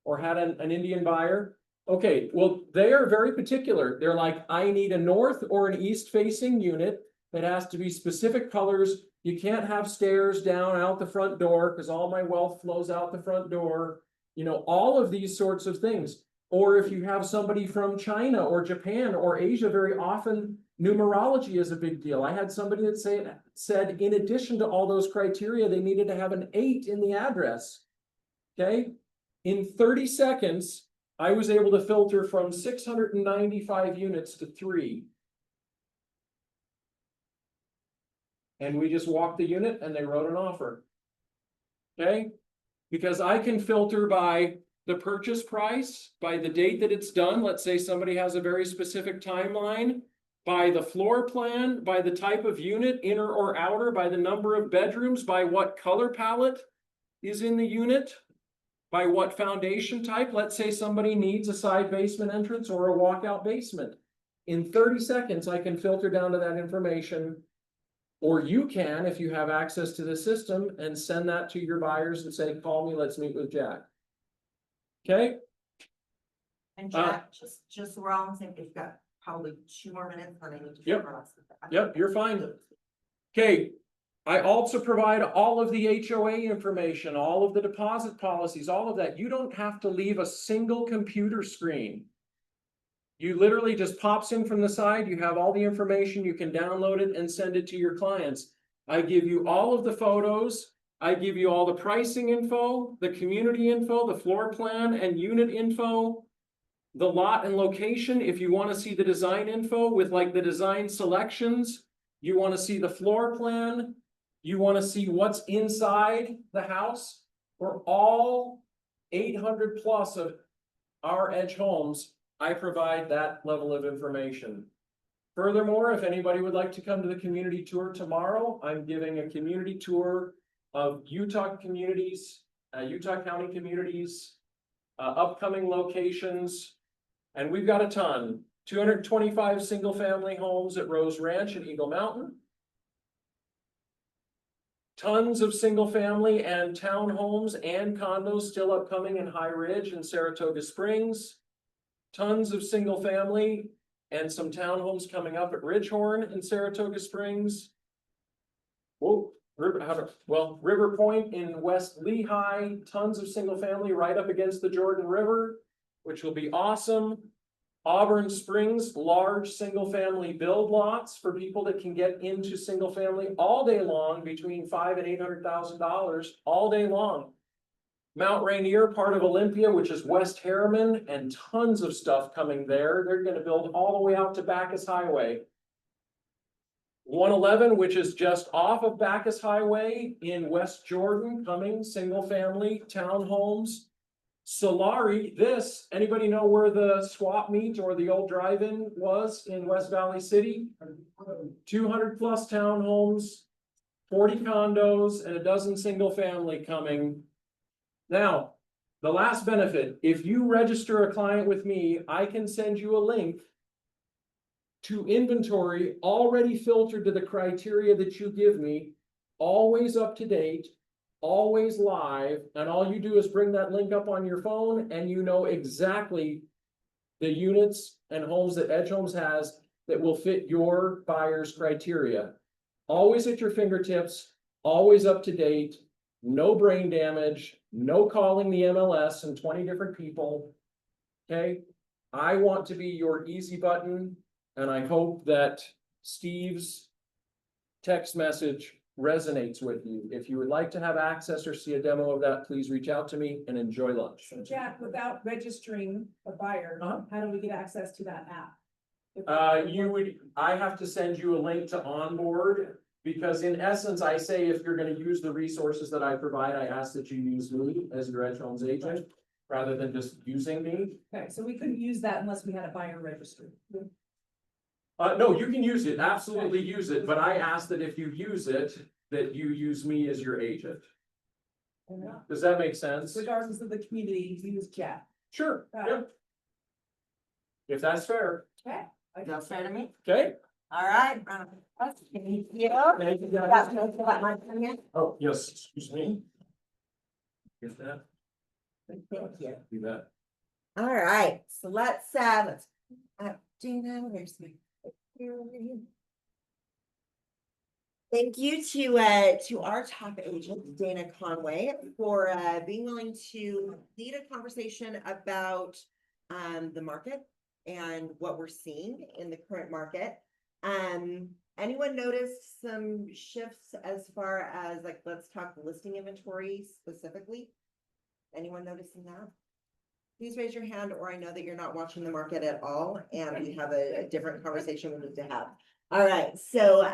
Or had an Indian buyer? Okay, well, they are very particular. They're like, I need a north or an east facing unit that has to be specific colors. You can't have stairs down out the front door because all my wealth flows out the front door. You know, all of these sorts of things. Or if you have somebody from China or Japan or Asia, very often numerology is a big deal. I had somebody that said in addition to all those criteria, they needed to have an 8 in the address. Okay, in 30 seconds, I was able to filter from 695 units to 3. And we just walked the unit and they wrote an offer. Okay, because I can filter by the purchase price, by the date that it's done. Let's say somebody has a very specific timeline, by the floor plan, by the type of unit, inner or outer, by the number of bedrooms, by what color palette is in the unit, by what foundation type. Let's say somebody needs a side basement entrance or a walkout basement. In 30 seconds, I can filter down to that information. Or you can, if you have access to the system, and send that to your buyers and say, call me, let's meet with Jack. Okay? And Jack, just so we're all on the same page, we've got probably 2 more minutes, then I need to. Yep. figure out something. Yep, you're fine. Okay, I also provide all of the HOA information, all of the deposit policies, all of that. You don't have to leave a single computer screen. You literally just pops in from the side, you have all the information, you can download it and send it to your clients. I give you all of the photos, I give you all the pricing info, the community info, the floor plan and unit info, the lot and location. If you want to see the design info with like the design selections, you want to see the floor plan, you want to see what's inside the house. For all 800 plus of our Edge homes, I provide that level of information. Furthermore, if anybody would like to come to the community tour tomorrow, I'm giving a community tour of Utah communities, Utah County communities, upcoming locations, and we've got a ton. 225 single family homes at Rose Ranch and Eagle Mountain. Tons of single family and townhomes and condos still upcoming in High Ridge and Saratoga Springs. Tons of single family and some townhomes coming up at Ridgehorn and Saratoga Springs. Whoa, River Point in West Lehigh, tons of single family right up against the Jordan River, which will be awesome. Auburn Springs, large single family build lots for people that can get into single family all day long, between $500,000 and $800,000 all day long. Mount Rainier, part of Olympia, which is West Harriman, and tons of stuff coming there. They're going to build all the way out to Bacchus Highway. 111, which is just off of Bacchus Highway in West Jordan, coming single family townhomes. Solari, this, anybody know where the swap meet or the old drive-in was in West Valley City? 200+ townhomes, 40 condos, and a dozen single family coming. Now, the last benefit, if you register a client with me, I can send you a link to inventory already filtered to the criteria that you give me, always up to date, always live, and all you do is bring that link up on your phone and you know exactly the units and homes that Edge Homes has that will fit your buyer's criteria. Always at your fingertips, always up to date, no brain damage, no calling the MLS and 20 different people. Okay, I want to be your easy button, and I hope that Steve's text message resonates with you. If you would like to have access or see a demo of that, please reach out to me and enjoy lunch. So Jack, without registering a buyer, Huh? how do we get access to that app? I have to send you a link to onboard, because in essence, I say if you're gonna use the resources that I provide, I ask that you use me as your Edge Homes agent, rather than just using me. Okay, so we couldn't use that unless we had a buyer registered. No, you can use it, absolutely use it, but I ask that if you use it, that you use me as your agent. Does that make sense? Regardless of the community, use Jack. Sure, Got yep. If that's fair, Okay. That's fair to me. okay? All right. Thank you. Thank you, guys. Got notes about my opinion? Oh, yes, excuse me. Get that, Thank you. do that. All right, so let's, Dana, where's my? Thank you to our top agent, Dana Conway, for, being willing to lead a conversation about, the market and what we're seeing in the current market. Anyone noticed some shifts as far as, like, let's talk listing inventory specifically? Anyone noticing that? Please raise your hand, or I know that you're not watching the market at all, and we have a different conversation we need to have. All right, so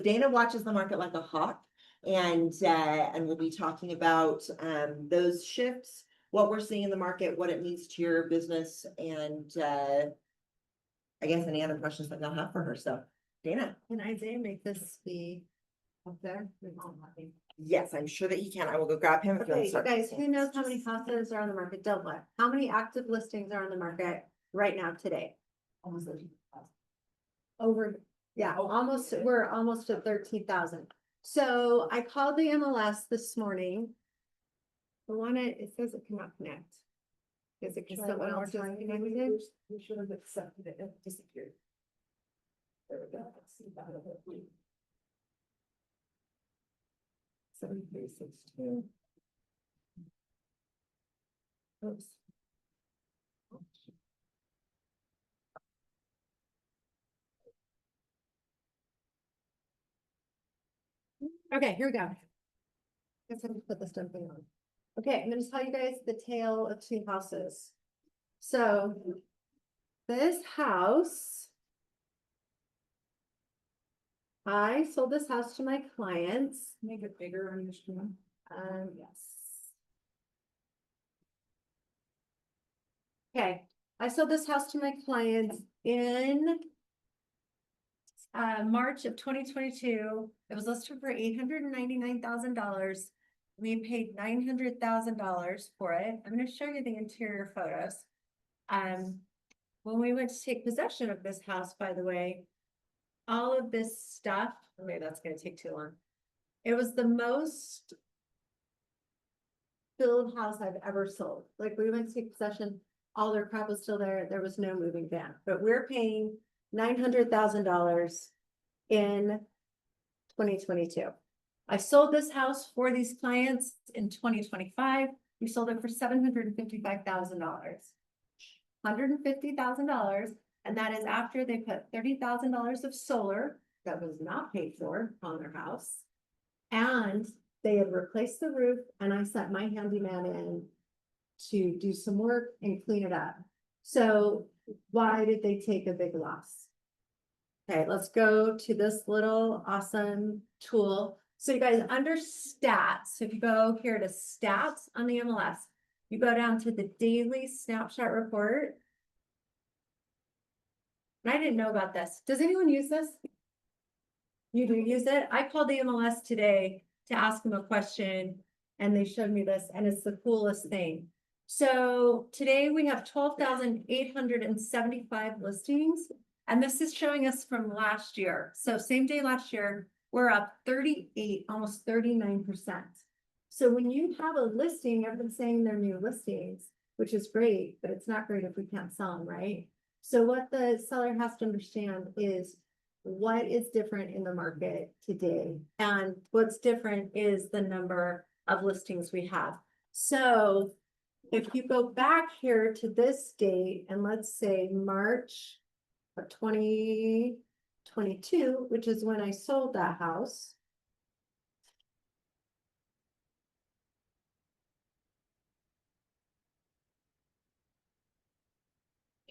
Dana watches the market like a hawk, and we'll be talking about those shifts, what we're seeing in the market, what it means to your business, and I guess any other questions that y'all have for her. So, Dana. Can Isaiah make this be up there? Yes, I'm sure that he can. I will go grab him. if you want Okay, to start. guys, who knows how many houses are on the market? Don't look. How many active listings are on the market right now today? Almost Over, yeah, almost, we're almost at 13,000. So I called the MLS this morning. The one, it says it cannot connect. Is it because someone else is connected? We should have accepted it. It disappeared. There we go. Let's see about it. 7362. Oops. Okay, here we go. Guess I have to put this damn thing on. Okay, I'm gonna tell you guys the tale of two houses. So this house, I sold this house to my clients. Make it bigger on your screen. Yes. Okay, I sold this house to my clients in March of 2022. It was listed for $899,000. We paid $900,000 for it. I'm gonna show you the interior photos. When we went to take possession of this house, by the way, all of this stuff, maybe that's gonna take too long. It was the most filled house I've ever sold. Like, we went to take possession, all their crap was still there. There was no moving van, but we're paying $900,000 in 2022. I sold this house for these clients in 2025. We sold it for $755,000. $150,000, and that is after they put $30,000 of solar that was not paid for on their house. And they had replaced the roof, and I sent my handyman in to do some work and clean it up. So why did they take a big loss? Okay, let's go to this little awesome tool. So you guys, under stats, if you go here to stats on the MLS, you go down to the daily snapshot report. And I didn't know about this. Does anyone use this? You do use it? I called the MLS today to ask them a question and they showed me this and it's the coolest thing. So today we have 12,875 listings and this is showing us from last year. So same day last year, we're up 38, almost 39%. So when you have a listing, everyone's saying they're new listings, which is great, but it's not great if we can't sell them, right? So what the seller has to understand is what is different in the market today. And what's different is the number of listings we have. So if you go back here to this date and let's say March of 2022, which is when I sold that house.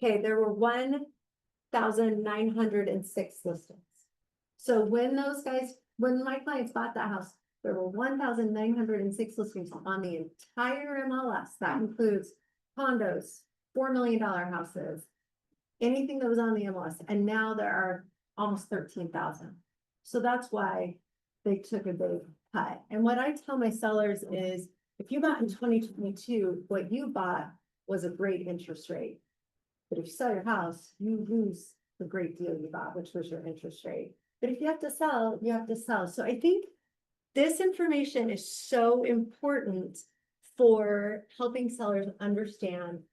Okay, there were 1,906 listings. So when my clients bought that house, there were 1,906 listings on the entire MLS. That includes condos, $4 million houses, anything that was on the MLS. And now there are almost 13,000. So that's why they took a big cut. And what I tell my sellers is, if you bought in 2022, what you bought was a great interest rate. But if you sell your house, you lose the great deal you bought, which was your interest rate. But if you have to sell, you have to sell. So I think this information is so important for helping sellers understand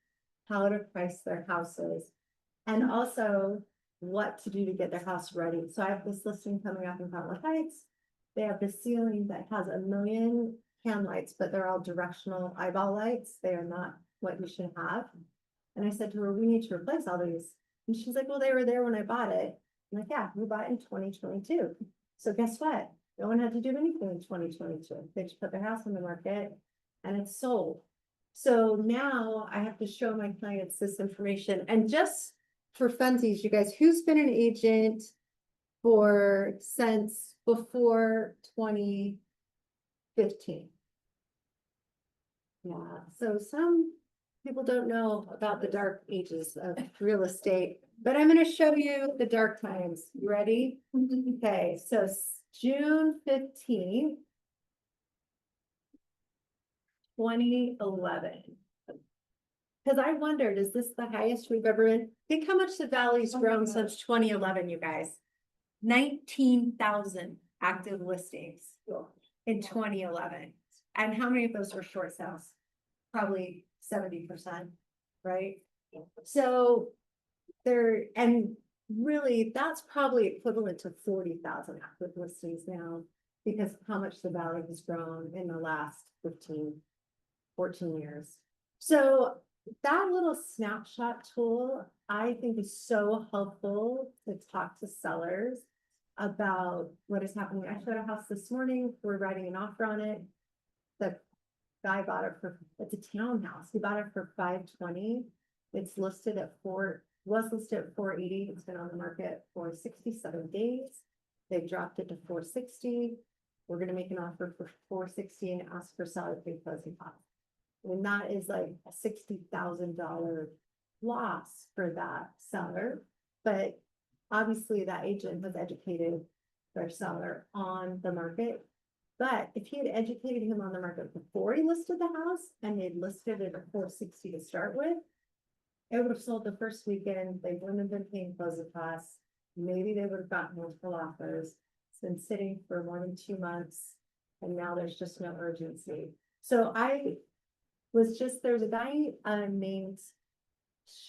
how to price their houses and also what to do to get their house ready. So I have this listing coming up in Pembroke Heights. They have this ceiling that has 1 million can lights, but they're all directional eyeball lights. They are not what you should have. And I said to her, we need to replace all these. And she's like, well, they were there when I bought it. I'm like, yeah, we bought it in 2022. So guess what? No one had to do anything in 2022. They just put their house on the market and it's sold. So now I have to show my clients this information. And just for funsies, you guys, who's been an agent since before 2015? Yeah, so some people don't know about the dark ages of real estate, but I'm going to show you the dark times. You ready? Okay, so June 15th, 2011. Because I wondered, is this the highest we've ever been? Think how much the valley's grown since 2011, you guys. 19,000 active listings in 2011. And how many of those were short sales? Probably 70%, right? So and really that's probably equivalent to 40,000 active listings now because of how much the valley has grown in the last 14 years. So that little snapshot tool, I think is so helpful to talk to sellers about what is happening. I showed a house this morning, we're writing an offer on it. The guy bought it it's a townhouse. He bought it for $520. It's listed at was listed at $480. It's been on the market for 67 days. They dropped it to $460. We're going to make an offer for $460 and ask for seller pay closing costs. And that is like a $60,000 loss for that seller. But obviously that agent has educated their seller on the market. But if he had educated him on the market before he listed the house and they'd listed it at $460 to start with, it would have sold the first weekend. They wouldn't have been paying closing costs. Maybe they would have gotten multiple offers. It's been sitting for more than 2 months and now there's just no urgency. So there's a guy named,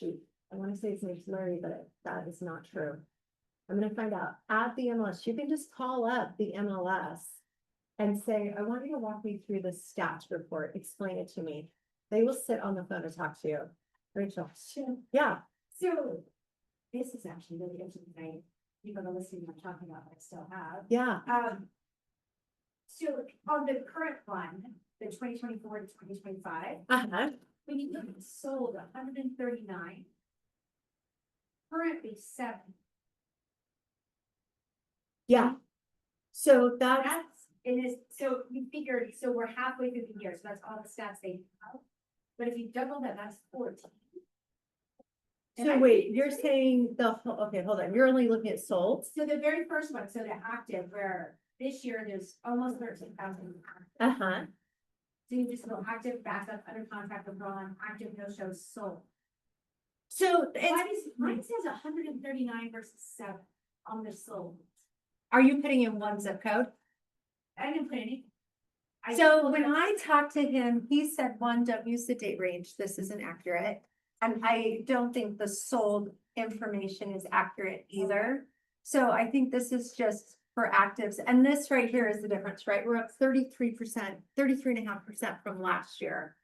I want to say his name's Larry, but that is not true. I'm going to find out at the MLS. You can just call up the MLS and say, I want you to walk me through the stats report, explain it to me. They will sit on the phone to talk to you. Rachel. Sure. Yeah. So this is actually really interesting. People are listening, I'm talking about, I still have. Yeah. So on the current one, the 2024 to 2025, Uh-huh. when you look at sold 139, currently 7. Yeah. So So we figured, so we're halfway through the year, so that's all the stats they have. but if you double that, that's 14. And So I wait, think you're it's- saying okay, hold on, you're only looking at sold? So the very first one, so the active, where this year there's almost 13,000. Uh-huh. So you just go active, backup, under contract, withdrawn, active, no shows, sold. So Mine says 139 versus 7 on the sold. are you putting in one zip code? I didn't put any. I So pulled when up- I talked to him, he said, one, don't use the date range, this isn't accurate. And I don't think the sold information is accurate either. So I think this is just for actives, and this right here is the difference, right? We're up 33%, 33.5% from last year.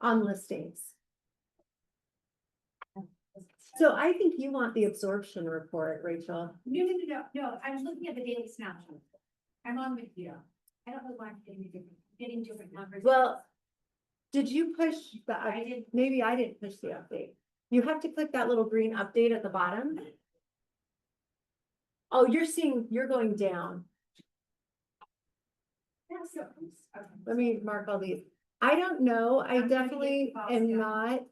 On listings. So I think you want the absorption report, Rachel. No, I'm looking at the daily snapshot. I'm on with you. I don't know why I'm getting different numbers. Well, did you push the, I did. maybe I didn't push the update. You have to click that little green update at the bottom. Oh, you're going down. Yeah, so, okay. Let me mark all these. I don't know. I I'm gonna get definitely bogged am down. not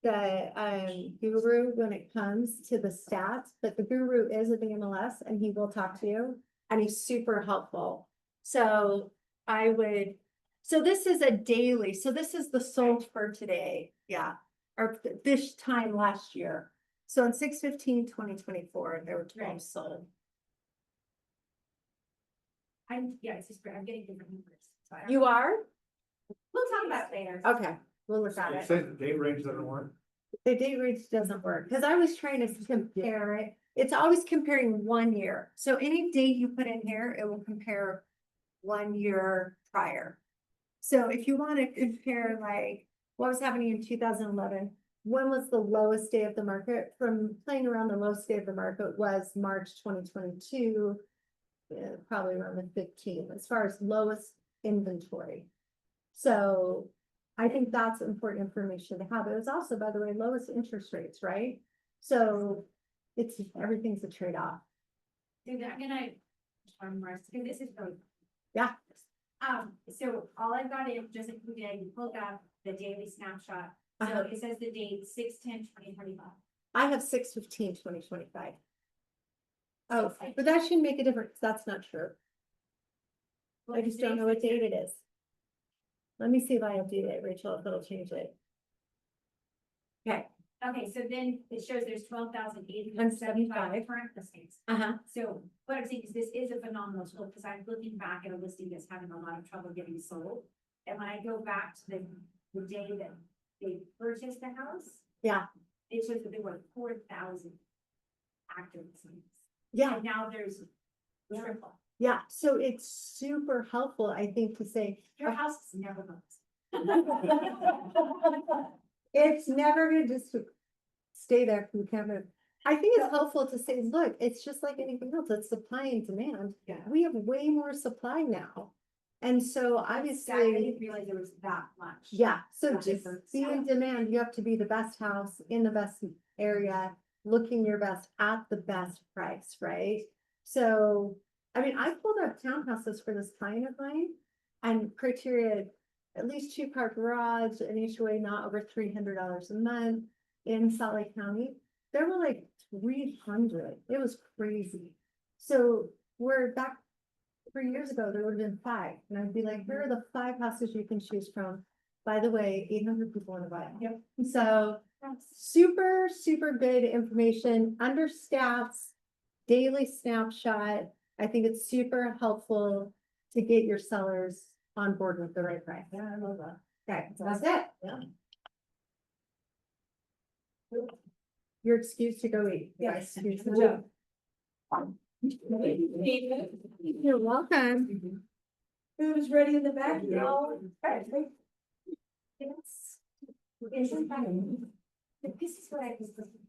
the guru when it comes to the stats, but the guru is at the MLS and he will talk to you and he's super helpful. So I would, so this is a daily, so this is the sold for today, yeah, or this time last year. So on 6/15/2024, there were 12 Right. sold. It's just, I'm getting different numbers. So I don't- You are? We'll talk about it later. Okay, we'll look at You it. say the date range doesn't work? The date range doesn't work, because I was trying to compare it. It's always comparing 1 year. So any date you put in here, it will compare 1 year prior. So if you want to compare like what was happening in 2011, when was the lowest day of the market? From playing around, the lowest day of the market was March 2022, probably around the 15th, as far as lowest inventory. So I think that's important information to have. It was also, by the way, lowest interest rates, right? So everything's a trade-off. Dude, I'm gonna, because this is really. Yeah. So all I've got is just included, I pulled up the daily snapshot. So Uh-huh. it says the date 6/10/2025. I have 6/15/2025. Oh, but that shouldn't make a difference. That's not true. I just don't know what date it is. Let me see if I update it, Rachel, if it'll change it. Okay, Okay, so then it shows there's 12,875 current listings. uh-huh, So what I'm saying is this is a phenomenal tool, because I'm looking back at a listing that's having a lot of trouble getting sold. And when I go back to the day that they purchased the house, yeah, it shows that there were 4,000 active listings. yeah, And now there's triple. yeah. So it's super helpful, I think, to say, Your house is never moves. it's never gonna just stay there from Kevin. I think it's helpful to say, look, it's just like anything else, it's supply and demand. Yeah. We have way more supply now. And so I obviously, didn't realize there was that much. yeah, so That just difference. be in demand, you have to be the best house in the best area, looking your best at the best price, right? So, I mean, I pulled up townhouses for this client of mine and criteria, at least 2-car garage, an HOA not over $300 a month in Salt Lake County. There were like 300. It was crazy. So we're back 3 years ago, there would have been 5. And I'd be like, here are the 5 houses you can choose from. By the way, 800 people want to buy it. Yep. So super, super good information, under stats, daily snapshot. I think it's super helpful to get your sellers on board with the right price. Yeah, I love that. Okay, so that's it. Yeah. Your excuse to go eat. Yes. Excuse to Good job. You're welcome. Food is ready in the back, y'all. Yes. This is what I was.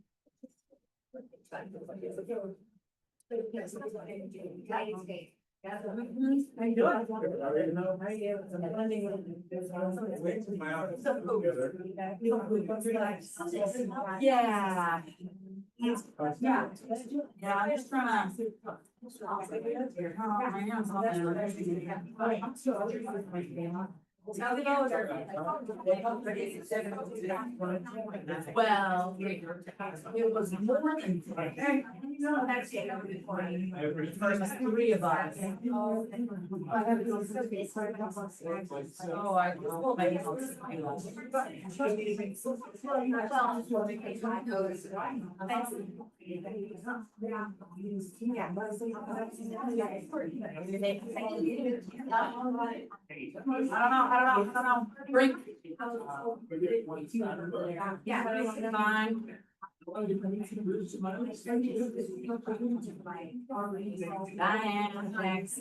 How you doing? Yeah. Yeah, I'm just trying to. Well, it was more than. No, that's it. First three of us. Oh, I. Well, maybe I don't know. Bring. Yeah, fine. Diane, thanks.